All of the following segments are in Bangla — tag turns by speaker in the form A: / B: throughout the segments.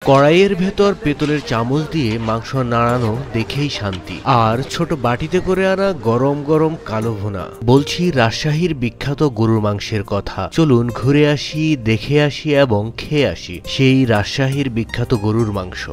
A: কড়াইয়ের ভেতর পেতলের চামচ দিয়ে মাংস নাড়ানো দেখেই শান্তি। আর ছোট বাটিতে করে আনা গরম গরম কালো ভুনা। বলছি রাজশাহীর বিখ্যাত গরুর মাংসের কথা। চলুন ঘুরে আসি, দেখে আসি এবং খেয়ে আসি সেই রাজশাহীর বিখ্যাত গরুর মাংস।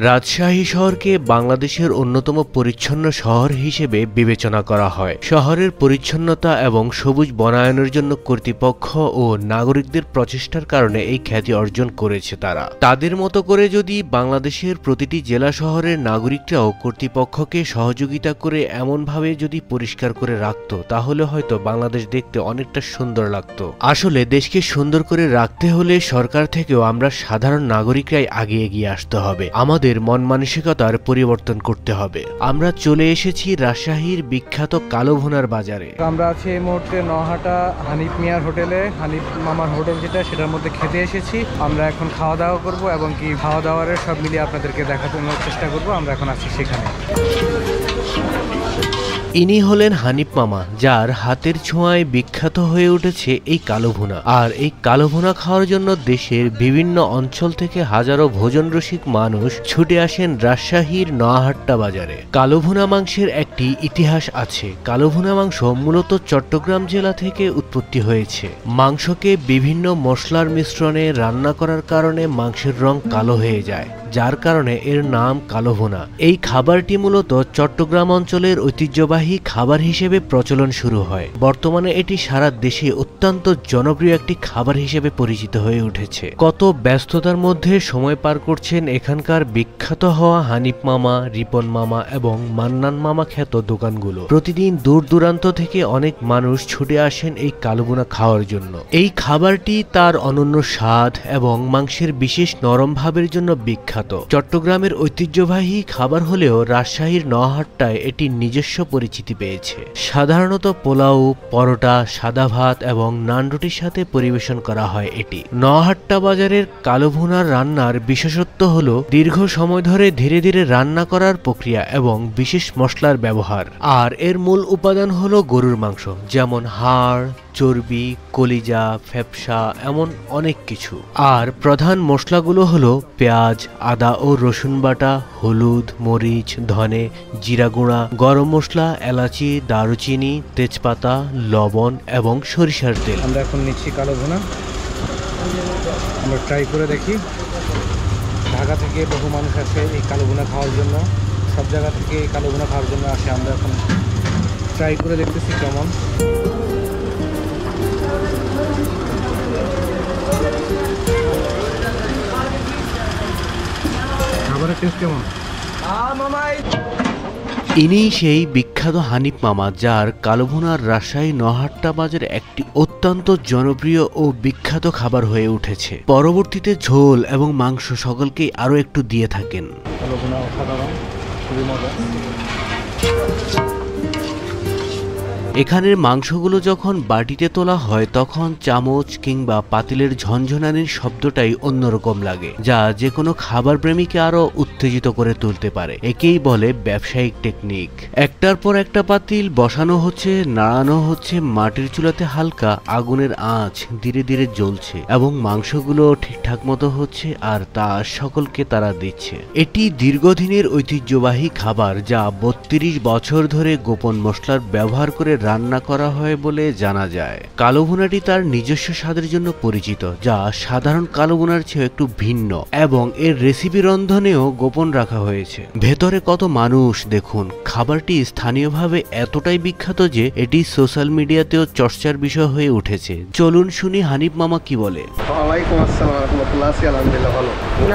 A: রাজশাহী শহরকে বাংলাদেশের অন্যতম পরিচ্ছন্ন শহর হিসেবে বিবেচনা করা হয়। শহরের পরিচ্ছন্নতা এবং সবুজ বনায়নের জন্য কর্তৃপক্ষ ও নাগরিকদের প্রচেষ্টার কারণে এই খ্যাতি অর্জন করেছে তারা। তাদের মতো করে যদি বাংলাদেশের প্রতিটি জেলা শহরের নাগরিকরাও কর্তৃপক্ষকে সহযোগিতা করে এমনভাবে যদি পরিষ্কার করে রাখত, তাহলে হয়তো বাংলাদেশ দেখতে অনেকটা সুন্দর লাগতো। আসলে দেশকে সুন্দর করে রাখতে হলে সরকার থেকেও আমরা সাধারণ নাগরিকরাই আগে এগিয়ে আসতে হবে। আমাদের মন মানসিকতার পরিবর্তন করতে হবে। আমরা চলে এসেছি রাজশাহীর বিখ্যাত কালো ভুনার বাজারে।
B: আমরা আছি এই মুহূর্তে নহাটা হানিফ মিয়ার হোটেলে, হানিফ মামার হোটেল যেটা, সেটার মধ্যে খেতে এসেছি। আমরা এখন খাওয়া দাওয়া করব এবং কি খাওয়া দাওয়ার সব মিলিয়ে আপনাদেরকে দেখানোর চেষ্টা করব। আমরা এখন আছি সেখানে।
A: ইনি হলেন হানিফ মামা, যার হাতের ছোঁয়ায় বিখ্যাত হয়ে উঠেছে এই কালো ভুনা। আর এই কালো ভুনা খাওয়ার জন্য দেশের বিভিন্ন অঞ্চল থেকে হাজারো ভোজন রসিক মানুষ ছুটে আসেন রাজশাহীর নয়াহাট্টা বাজারে। কালো ভুনা মাংসের একটি ইতিহাস আছে। কালো ভুনা মাংস মূলত চট্টগ্রাম জেলা থেকে উৎপত্তি হয়েছে। মাংসকে বিভিন্ন মশলার মিশ্রণে রান্না করার কারণে মাংসের রং কালো হয়ে যায়, যার কারণে এর নাম কালো ভুনা। এই খাবারটি মূলত চট্টগ্রাম অঞ্চলের ঐতিহ্যবাহী খাবার হিসেবে প্রচলন শুরু হয়। বর্তমানে এটি সারা দেশে অত্যন্ত জনপ্রিয় একটি খাবার হিসেবে পরিচিত হয়ে উঠেছে। কত ব্যস্ততার মধ্যে সময় পার করছেন এখানকার বিখ্যাত হওয়া হানিফ মামা, রিপন মামা এবং মান্নান মামা খ্যাত দোকানগুলো। প্রতিদিন দূর দূরান্ত থেকে অনেক মানুষ ছুটে আসেন এই কালো ভুনা খাওয়ার জন্য। এই খাবারটি তার অনন্য স্বাদ এবং মাংসের বিশেষ নরম ভাবের জন্য বিখ্যাত। চট্টগ্রামের ঐতিহ্যবাহী খাবার হলেও রাজশাহীর নয়াহাট্টায় এটি নিজস্ব পরিচিতি পেয়েছে। সাধারণত পোলাও, পরোটা, সাদা ভাত এবং নান রুটির সাথে পরিবেশন করা হয় এটি। নয়াহাট্টা বাজারের কালো ভুনার রান্নার বিশেষত্ব হল দীর্ঘ সময় ধরে ধীরে ধীরে রান্না করার প্রক্রিয়া এবং বিশেষ মশলার ব্যবহার। আর এর মূল উপাদান হল গরুর মাংস, যেমন হাড়, চর্বি, কলিজা, ফ্যাপসা, এমন অনেক কিছু। আর প্রধান মশলাগুলো হলো পেঁয়াজ, আদা ও রসুন বাটা, হলুদ, মরিচ, ধনে, জিরা গুঁড়া, গরম মশলা, এলাচি, দারুচিনি, তেজপাতা, লবণ এবং সরিষার তেল।
B: আমরা এখন নিচ্ছি কালো ভুনা। আমরা ট্রাই করে দেখি। ঢাকা থেকে বহু মানুষ আসে এই কালো ভুনা খাওয়ার জন্য, সব জায়গা থেকে এই কালো ভুনা খাওয়ার জন্য আসে। আমরা এখন ট্রাই করে দেখতেছি কেমন। খাবারের টেস্ট কেমন?
A: ইনি সেই বিখ্যাত হানিফ মামা, যার কালো ভুনার রাজশাহী নয়াহাট্টা বাজারে একটি অত্যন্ত জনপ্রিয় ও বিখ্যাত খাবার হয়ে উঠেছে। পরবর্তীতে ঝোল এবং মাংস সকলকেই আরো একটু দিয়ে থাকেন।
B: কালো ভুনা অসাধারণ, খুবই মজা।
A: এখানের মাংসগুলো যখন বাটিতে তোলা হয় তখন চামচ কিংবা পাতিলের ঝনঝনানির শব্দটাই অন্যরকম লাগে, যা যে কোনো খাবার প্রেমীকে আরো উত্তেজিত করে তুলতে পারে। একেই বলে ব্যবসায়িক টেকনিক। একটার পর একটা পাতিল বসানো হচ্ছে, নাড়ানো হচ্ছে, মাটির চুলাতে হালকা আগুনের আঁচ ধীরে ধীরে জ্বলছে এবং মাংসগুলো ঠিকঠাক মতো হচ্ছে আর তা সকলকে তারা দিচ্ছে। এটি দীর্ঘদিনের ঐতিহ্যবাহী খাবার, যা ৩২ বছর ধরে গোপন মশলার ব্যবহার করে রান্না করা হয় বলে জানা যায়। কালো ভুনাটি তার নিজস্ব স্বাদের জন্য পরিচিত, যা সাধারণ কালো ভুনার চেয়ে একটু ভিন্ন এবং এর রেসিপি রন্ধনেও গোপন রাখা হয়েছে। ভেতরে কত মানুষ দেখুন। খাবারটি স্থানীয়ভাবে এতটাই বিখ্যাত যে এটি সোশ্যাল মিডিয়াতেও চর্চার বিষয় হয়ে উঠেছে। চলুন শুনি হানিফ মামা কি বলে।
C: ওয়ালাইকুম আসসালাম রাহমাতুল্লাহ। আলহামদুলিল্লাহ ভালো।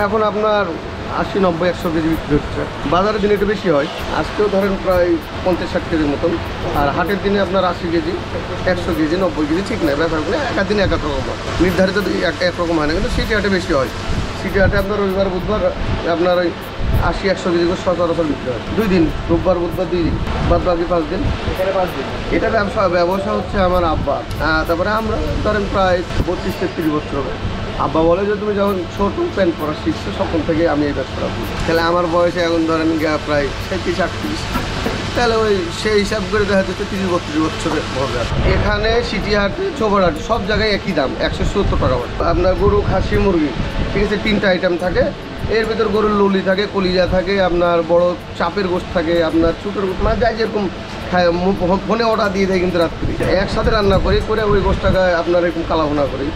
C: এখন আপনার ৮০-৯০-১০০ কেজি বিক্রি হচ্ছে। বাজারের দিনে একটু বেশি হয়, আজকেও ধরেন প্রায় ৫০-৬০ কেজির মতন। আর হাটের দিনে আপনার ৮০ কেজি, ১০০ কেজি, ৯০ কেজি, ঠিক নাই। ব্যাপারগুলো এক দিনে এক এক রকম হয়, নির্ধারিত একরকম হয় না। কিন্তু সিটি হাটে বেশি হয়। সিটি হাটে আপনার রবিবার বুধবার আপনার ওই ৮০-১০০ কেজি করে সচরাচর বিক্রি হয়। ২ দিন, রোববার বুধবার 2 দিন, বাদ বাকি 5 দিন। এখানে 5 দিন। এটা ব্যবসা হচ্ছে আমার আব্বা। তারপরে আমরা ধরেন প্রায় ৩২-৩৩ বছর হবে। আব্বা বলে যে তুমি যখন ছোট প্যান্ট পরা শিখছো তখন থেকে আমি এই ব্যবসা করি। তাহলে আমার বয়সে এখন ধরেন প্রায় ৩৭-৩৮। তাহলে ওই সেই হিসাব করে দেখা যাচ্ছে 30-32 বছরের হবে। এখানে সিটিহাটে চৌবাড়াহাটে সব জায়গায় একই দাম 170 টাকা করে। আপনার গরু, খাসি, মুরগি, ঠিক আছে, 3টা আইটেম থাকে। এর ভিতর গরুর লুলি থাকে, কলিজা থাকে, আপনার বড় চাপের গোস্ত থাকে, আপনার ছোটোর গোস্ত, মানে যাই যেরকম খায় ফোনে অর্ডার দিয়ে দেয়। কিন্তু রাত্রি একসাথে রান্না করি, করে ওই গোস্তটাকে আপনার এরকম কালাভুনা করি।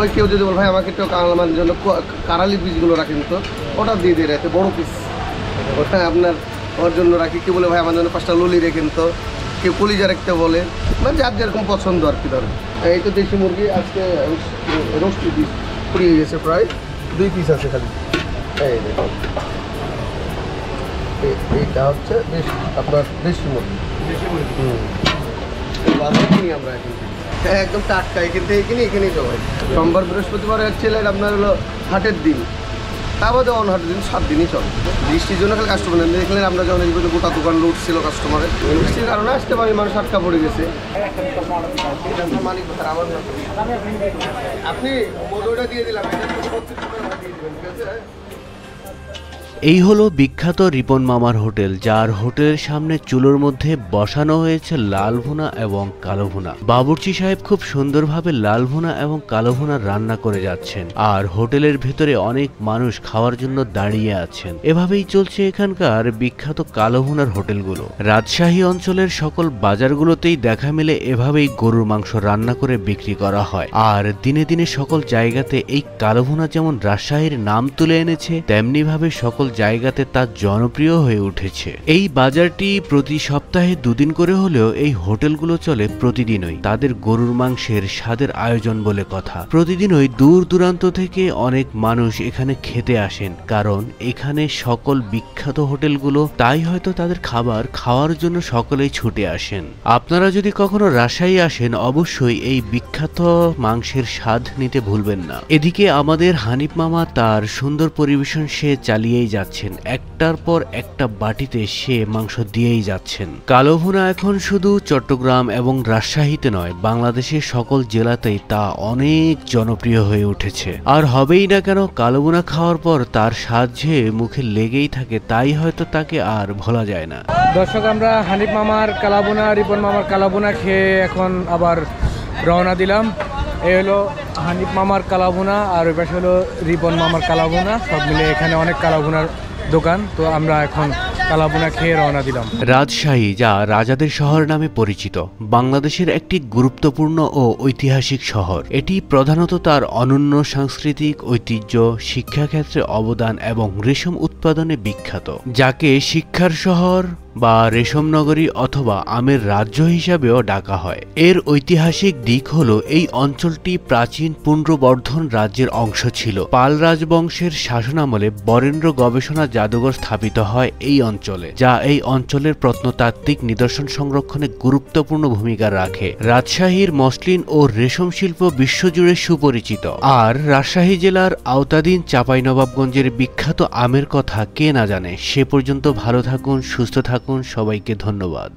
C: ওই কেউ যদি বল ভাই আমাকে একটু কালামার জন্য কারালি পিসগুলো রাখেন, তো অর্ডার দিয়ে দিয়ে রাখতে বড়ো পিস ওটা আপনার ওর জন্য রাখি। কেউ বলে ভাই আমার জন্য 5টা লুলি রেখেন, তো কেউ কলিজা রাখতে বলে, মানে যার যেরকম পছন্দ আর কি। ধরেন এই তো দেশি মুরগি আজকে রোস্টি পিস পুড়িয়ে গেছে, প্রায় 2 পিস আছে খালি। এই দেখুন, এইটা হচ্ছে আপনার দেশি মুরগি। কিনি আমরা এখন, একদম টাটকা এখান থেকে কিনি, এখানেই সবাই। সোমবার বৃহস্পতিবার হচ্ছে আপনার হলো হাটের দিন, তা বাদে অন হাটের দিন 7 দিনই চলে। বৃষ্টির জন্য খালি কাস্টমার নেই, দেখলেন আমরা যখন এই গোটা দোকান লুট ছিল কাস্টমারের। বৃষ্টির কারণে আসতে পারি, মানুষ আটকা পড়ে গেছে। আপনি মোটরটা দিয়ে দিলাম, ঠিক আছে।
A: এই হলো বিখ্যাত রিপন মামার হোটেল, যার হোটেলের সামনে চুলোর মধ্যে বসানো হয়েছে লাল ভুনা এবং কালো ভুনা। বাবুর্চি সাহেব খুব সুন্দরভাবে লাল ভুনা এবং কালো ভুনা রান্না করে যাচ্ছেন, আর হোটেলের ভেতরে অনেক মানুষ খাওয়ার জন্য দাঁড়িয়ে আছেন। এভাবেই চলছে এখানকার বিখ্যাত কালো ভুনার হোটেলগুলো। রাজশাহী অঞ্চলের সকল বাজারগুলোতেই দেখা মেলে এভাবেই গরুর মাংস রান্না করে বিক্রি করা হয়। আর দিনে দিনে সকল জায়গাতে এই কালো ভুনা যেমন রাজশাহীর নাম তুলে এনেছে, তেমনি ভাবে সকল জায়গাতে তা জনপ্রিয় হয়ে উঠেছে। এই বাজারটি প্রতি সপ্তাহে 2 দিন করে হলেও এই হোটেলগুলো চলে প্রতিদিনই। তাদের গরুর মাংসের স্বাদের আয়োজন বলে কথা। প্রতিদিনই দূর দূরান্ত থেকে অনেক মানুষ এখানে খেতে আসেন, কারণ এখানে সকল বিখ্যাত হোটেলগুলো, তাই হয়তো তাদের খাবার খাওয়ার জন্য সকলেই ছুটে আসেন। আপনারা যদি কখনো রাজশাহী আসেন, অবশ্যই এই বিখ্যাত মাংসের স্বাদ নিতে ভুলবেন না। এদিকে আমাদের হানিফ মামা তার সুন্দর পরিবেশন সে চালিয়েই যাচ্ছেন, একটার পর একটা বাটিতে সে মাংস দিয়েই যাচ্ছেন। কালো ভুনা এখন শুধু চট্টগ্রাম এবং রাজশাহীতে নয়, বাংলাদেশের সকল জেলাতেই তা অনেক জনপ্রিয় হয়ে উঠেছে। আর হবেই না কেন, কালো ভুনা খাওয়ার পর তার স্বাদ যে মুখে লেগেই থাকে, তাই হয়তো তাকে আর ভোলা যায় না।
B: দর্শক, আমরা হানিফ মামার কালাভুনা, রিপন মামার কালাভুনা খেয়ে এখন আবার রওনা দিলাম। এই হলো হানিফ মামার কালাভুনা, আর ওই পাশে হলো রিপন মামার কালাভুনা। সব মিলে এখানে অনেক কালাভুনার দোকান। তো আমরা এখন কালাভুনা খেয়ে রওনা দিলাম।
A: রাজশাহী, যা রাজাদের শহর নামে পরিচিত, বাংলাদেশের একটি গুরুত্বপূর্ণ ও ঐতিহাসিক শহর। এটি প্রধানত তার অনন্য সাংস্কৃতিক ঐতিহ্য, শিক্ষাক্ষেত্রে অবদান এবং রেশম উৎপাদনে বিখ্যাত, যাকে শিক্ষার শহর বা রেশম নগরী অথবা আমের রাজ্য হিসাবেও ডাকা হয়। এর ঐতিহাসিক দিক হলো এই অঞ্চলটি প্রাচীন পুণ্ড্রবর্ধন রাজ্যের অংশ ছিল। পাল রাজবংশের শাসনামলে বরেন্দ্র গবেষণা জাদুঘর স্থাপিত হয় এই অঞ্চলে, যা এই অঞ্চলের প্রত্নতাত্ত্বিক নিদর্শন সংরক্ষণে গুরুত্বপূর্ণ ভূমিকা রাখে। রাজশাহীর মসলিন ও রেশম শিল্প বিশ্বজুড়ে সুপরিচিত। আর রাজশাহী জেলার আওতাধীন চাঁপাইনবাবগঞ্জের বিখ্যাত আমের কথা কে না জানে। সে পর্যন্ত ভালো থাকুন, সুস্থ থাকুন, সবাইকে ধন্যবাদ।